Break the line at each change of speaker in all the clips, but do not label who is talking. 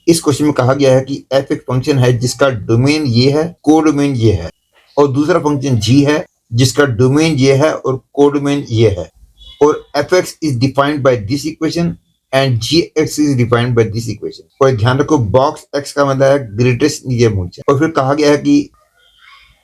इस क्वेश्चन में कहा गया है कि एफ एक फंक्शन है जिसका डोमेन ये है, कोडोमेन ये है, और दूसरा फंक्शन जी है जिसका डोमेन ये है और कोडोमेन ये है, और f x is defined by this equation and g x is defined by this equation. और ध्यान रखो बॉक्स एक्स का मतलब है ग्रेटेस्ट नियर मूल्य। और फिर कहा गया है कि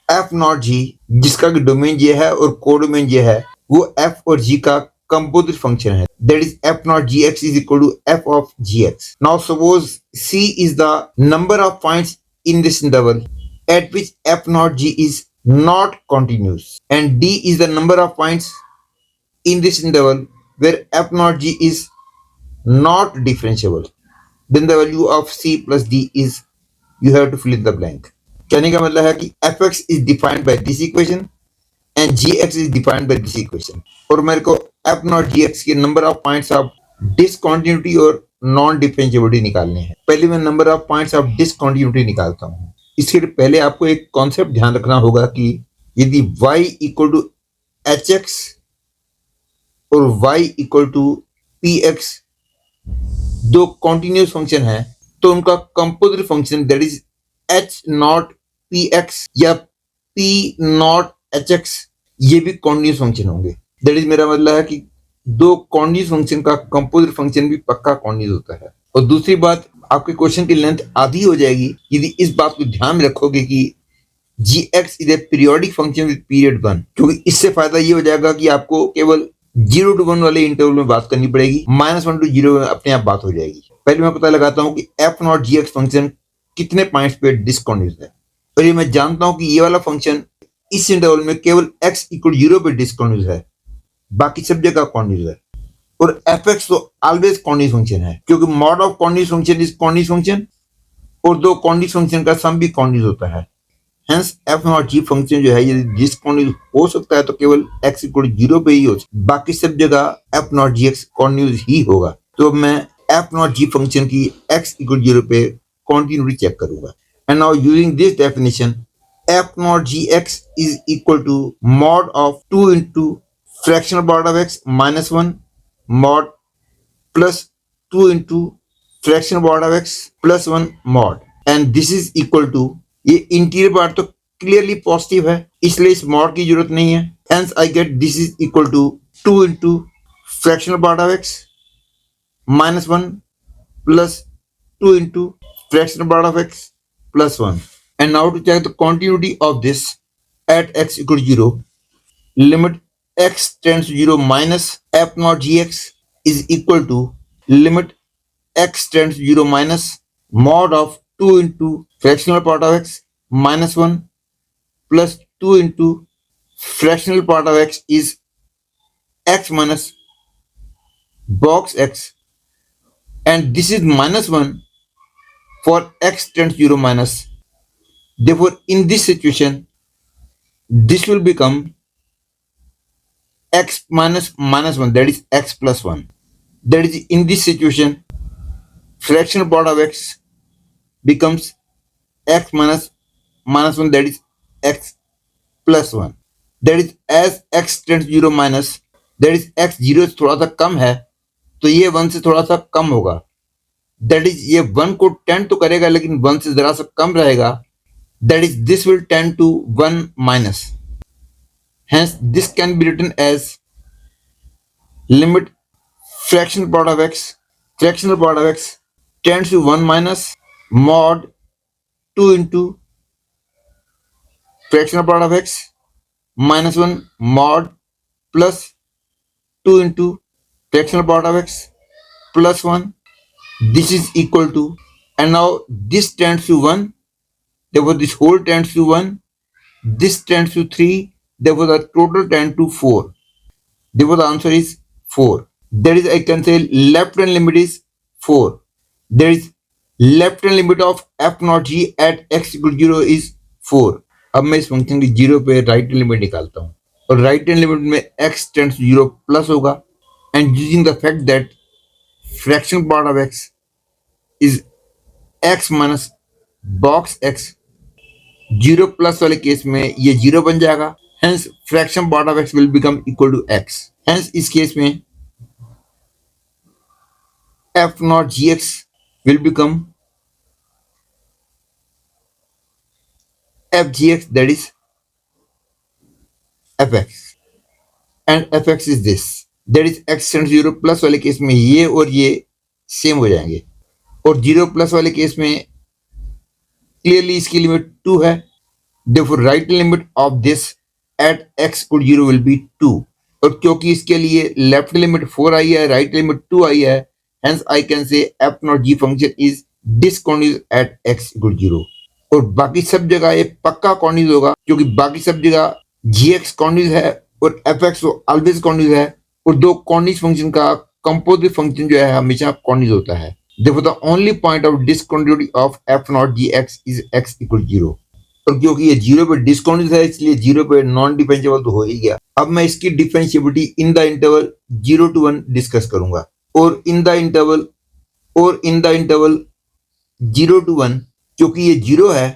एफ नॉट जी जिसका डोमेन ये है और कोडोमेन ये है वो एफ और जी का कंपोजिट फंक्शन है, that is f naught gx is equal to f of gx. Now suppose c is the number of points in this interval at which f naught g is not continuous and d is the number of points in this interval where f naught g is not differentiable. Then the value of c plus d is, you have to fill in the blank. कहने का मतलब है कि fx is defined by this equation and gx is defined by this equation. और मेरे को f not gx के number of points of discontinuity और नॉन डिफरेंशिएबिलिटी निकालने हैं। पहले मैं number of points of discontinuity निकालता हूँ। इसके पहले आपको एक कॉन्सेप्ट ध्यान रखना होगा कि यदि y इक्वल टू hx और y इक्वल टू px दो कॉन्टिन्यूस फंक्शन है तो उनका composite function that is h not px या p नॉट hx ये भी कॉन्टिन्यूस फंक्शन होंगे। दैट इज मेरा मतलब है कि दो कॉन्टिन्यूस फंक्शन का कंपोजिट फंक्शन भी पक्का कॉन्टिन्यूस होता है। और दूसरी बात, आपके क्वेश्चन की लेंथ आधी हो जाएगी यदि इस बात को ध्यान में रखोगे कि gx is a periodic function with period 1, क्योंकि इससे फायदा ये हो जाएगा कि आपको केवल 0 to 1 वाले इंटरवल में बात करनी पड़ेगी, -1 to 0 में अपने आप बात हो जाएगी। पहले मैं पता लगाता हूँ कि f नॉट gx फंक्शन कितने पॉइंट्स पे डिसकंटिन्यूस है, और ये मैं जानता हूँ कि ये वाला फंक्शन इस इंटरवल में केवल x इक्वल 0 पे डिसकंटिन्यूस है, बाकी सब जगह कॉन्टिन्यूस है। और fx तो ऑलवेज कॉन्टिन्यूस फंक्शन है क्योंकि mod of continuous function is continuous function और दो कॉन्टिन्यूस फंक्शन का सम भी कॉन्टिन्यूस होता है। Hence f not g function जो है यदि डिसकंटिन्यूस हो सकता है तो केवल x इक्वल 0 पे ही हो, बाकी सब जगह f नॉट gx कॉन्टिन्यूस ही होगा। तो अब मैं f नॉट g फंक्शन की x इक्वल 0 पे कॉन्टिन्यूटी चेक करूंगा। And now using this definition f naught gx is equal to mod of 2 into fractional part of x minus 1 mod plus 2 into fractional part of x plus 1 mod, and this is equal to, ये interior part तो clearly positive है इसलिए इस mod की जरूरत नहीं है। Hence I get this is equal to 2 into fractional part of x minus 1 plus 2 into fractional part of x plus 1. And now to check the continuity of this at x equal to 0, limit x tends to 0 minus f naught gx is equal to limit x tends to 0 minus mod of 2 into fractional part of x minus 1 plus 2 into fractional part of x is x minus box x, and this is minus 1 for x tends to 0 minus. Therefore, in this situation, this will become x minus minus 1, that is x plus 1. That is, in this situation, fractional part of x becomes x minus minus 1, that is x plus 1. That is, as x tends to 0 minus, that is x 0 से थोड़ा सा कम है तो ये 1 से थोड़ा सा कम होगा। That is, ये 1 को टेंड तो करेगा लेकिन 1 से जरा सा कम रहेगा। That is, this will tend to 1 minus. Hence, this can be written as limit fractional part of x tends to 1 minus mod 2 into fractional part of x minus 1 mod plus 2 into fractional part of x plus 1. This is equal to, and now this tends to 1. Therefore, this whole tends to 1, this tends to 3, therefore the total tends to 4. Therefore, the answer is 4. That is, I can say left hand limit is 4. There is left hand limit of f naught g at x equal to 0 is 4. अब मैं इस function की 0 पे right hand limit निकालता हूँ और right hand limit में x tends to 0 plus होगा, and using the fact that fraction part of x is x minus box x, 0 plus वाले केस में ये 0 बन जाएगा। Hence fraction part of x will become equal to x। Hence इस case में f not gx will become f g x, that is fx, and fx is this, that is x tend zero. Plus वाले case में ये और ये same हो जाएंगे, और जीरो प्लस वाले केस में क्लियरली इसकी लिमिट 2 है। Therefore, right limit of this at x equal 0 will be 2, और क्योंकि इसके लिए लेफ्ट लिमिट 4 आई है, राइट लिमिट 2 आई है, hence I can say f not g function is discontinuous at x equal 0। और बाकी सब जगह ये पक्का कॉन्टिन्यूस होगा, क्योंकि बाकी सब जगह gx कॉन्टिन्यूस है और fx ऑलवेज कॉन्टिन्यूस है, और दो कॉन्टिन्यूस फंक्शन का कंपोजिट फंक्शन जो है हमेशा कॉन्टिन्यूस होता है। Therefore, the only point of discontinuity of f not gx is x equal 0। और क्योंकि ये जीरो पे डिस्काउंट है, इसलिए जीरो पे नॉन डिफरेंशिएबल तो हो ही गया। अब मैं इसकी differentiability in the interval 0 to 1 discuss करूंगा, और इन द इंटरवल 0 to 1, क्योंकि ये जीरो है,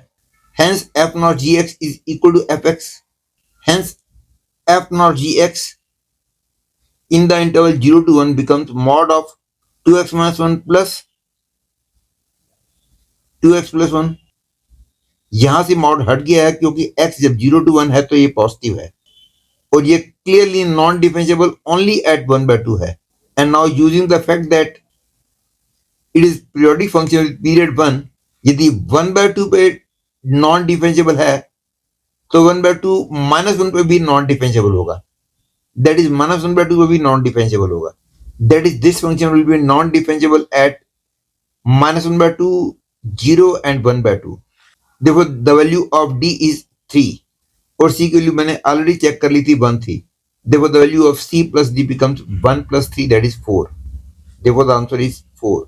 hence f not gx is equal to fx, hence f not gx in the interval 0 to 1 becomes mod of 2x minus 1 plus 2x plus 1। यहां से mod हट गया है, क्योंकि x जब 0 to 1 है तो ये पॉजिटिव है, और ये clearly non differentiable only at 1/2 है। And now using the fact that it is periodic function period 1, यदि 1/2 पे नॉन डिफरेंशिएबल है तो 1/2 -1 पे भी नॉन डिफरेंशिएबल होगा, दैट इज -1/2 पे भी नॉन डिफरेंशिएबल होगा, that is this function will be non differentiable eight -1/2, 0 and 1/2। देखो the value of d is 3, और c की वैल्यू मैंने ऑलरेडी चेक कर ली थी, 1 थी। देखो the value of c plus d becomes 1 plus 3, that is 4। देखो द आंसर इज 4।